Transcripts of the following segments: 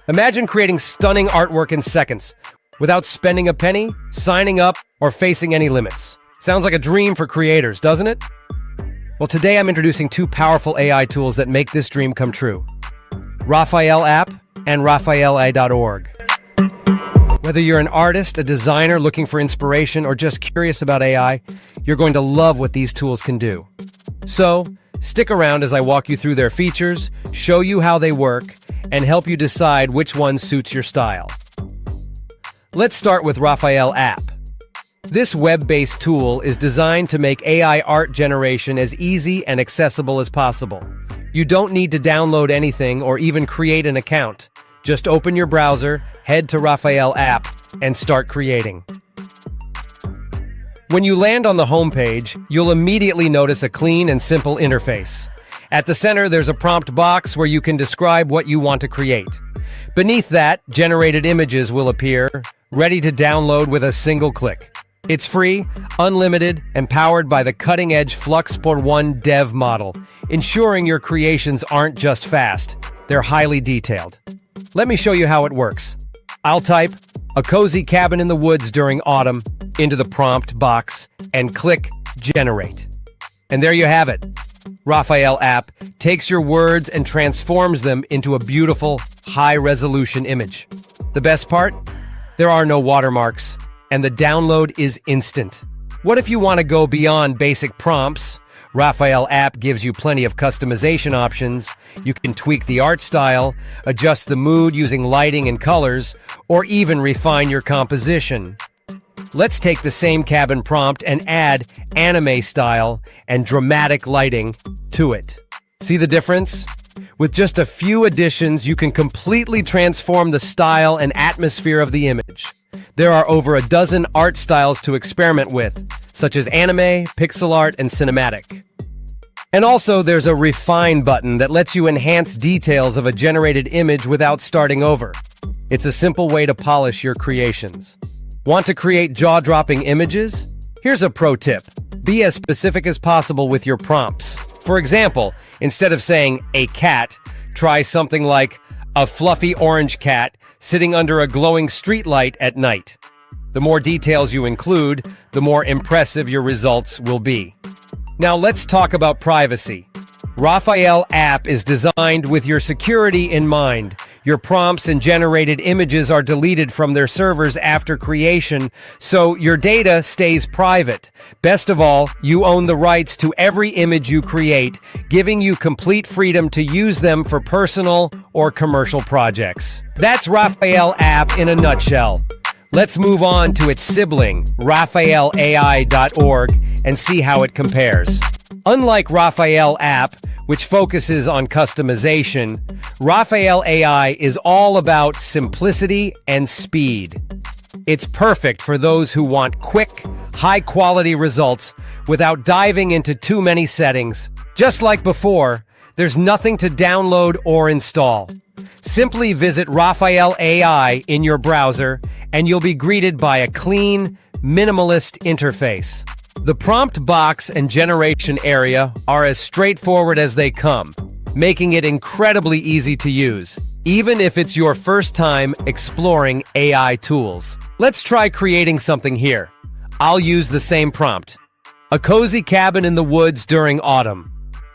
Imagine creating stunning artwork in seconds, without spending a penny, signing up, or facing any limits. Sounds like a dream for creators, doesn't it? Well, today I'm introducing two powerful AI tools that make this dream come true. Raphael App and RaphaelA.org. Whether you're an artist, a designer looking for inspiration, or just curious about AI, you're going to love what these tools can do. So, stick around as I walk you through their features, show you how they work, and help you decide which one suits your style. Let's start with Raphael App. This web-based tool is designed to make AI art generation as easy and accessible as possible. You don't need to download anything or even create an account. Just open your browser, head to Raphael App, and start creating. When you land on the homepage, you'll immediately notice a clean and simple interface. At the center, there's a prompt box where you can describe what you want to create. Beneath that, generated images will appear, ready to download with a single click. It's free, unlimited, and powered by the cutting-edge Flux por One dev model, ensuring your creations aren't just fast, they're highly detailed. Let me show you how it works. I'll type, "a cozy cabin in the woods during autumn," into the prompt box, and click Generate. And there you have it. Raphael App takes your words and transforms them into a beautiful, high-resolution image. The best part? There are no watermarks, and the download is instant. What if you want to go beyond basic prompts? Raphael App gives you plenty of customization options. You can tweak the art style, adjust the mood using lighting and colors, or even refine your composition. Let's take the same cabin prompt and add anime style and dramatic lighting to it. See the difference? With just a few additions, you can completely transform the style and atmosphere of the image. There are over a dozen art styles to experiment with, such as anime, pixel art, and cinematic. And also, there's a refine button that lets you enhance details of a generated image without starting over. It's a simple way to polish your creations. Want to create jaw-dropping images? Here's a pro tip. Be as specific as possible with your prompts. For example, instead of saying a cat, try something like a fluffy orange cat sitting under a glowing streetlight at night. The more details you include, the more impressive your results will be. Now let's talk about privacy. Raphael App is designed with your security in mind. Your prompts and generated images are deleted from their servers after creation, so your data stays private. Best of all, you own the rights to every image you create, giving you complete freedom to use them for personal or commercial projects. That's Raphael App in a nutshell. Let's move on to its sibling, RaphaelAI.org, and see how it compares. Unlike Raphael App, which focuses on customization, Raphael AI is all about simplicity and speed. It's perfect for those who want quick, high-quality results without diving into too many settings. Just like before, there's nothing to download or install. Simply visit Raphael AI in your browser, and you'll be greeted by a clean, minimalist interface. The prompt box and generation area are as straightforward as they come, making it incredibly easy to use, even if it's your first time exploring AI tools. Let's try creating something here. I'll use the same prompt. A cozy cabin in the woods during autumn.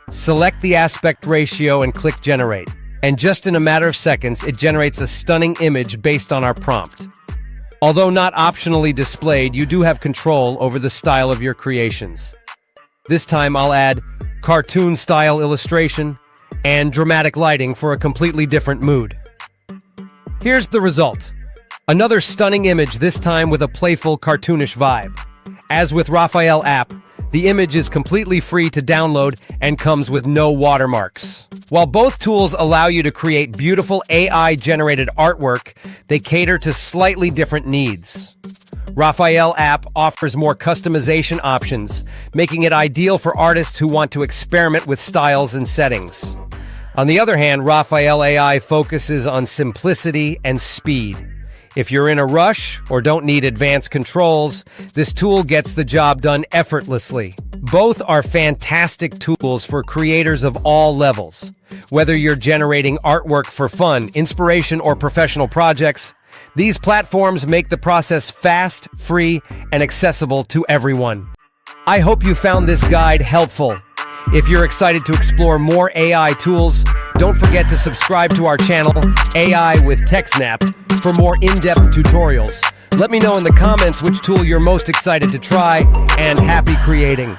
Select the aspect ratio and click Generate. And just in a matter of seconds, it generates a stunning image based on our prompt. Although not optionally displayed, you do have control over the style of your creations. This time I'll add cartoon-style illustration and dramatic lighting for a completely different mood. Here's the result. Another stunning image, this time with a playful, cartoonish vibe. As with Raphael App, the image is completely free to download and comes with no watermarks. While both tools allow you to create beautiful AI-generated artwork, they cater to slightly different needs. Raphael App offers more customization options, making it ideal for artists who want to experiment with styles and settings. On the other hand, Raphael AI focuses on simplicity and speed. If you're in a rush or don't need advanced controls, this tool gets the job done effortlessly. Both are fantastic tools for creators of all levels. Whether you're generating artwork for fun, inspiration, or professional projects, these platforms make the process fast, free, and accessible to everyone. I hope you found this guide helpful. If you're excited to explore more AI tools, don't forget to subscribe to our channel, AI with TechZnap, for more in-depth tutorials. Let me know in the comments which tool you're most excited to try, and happy creating.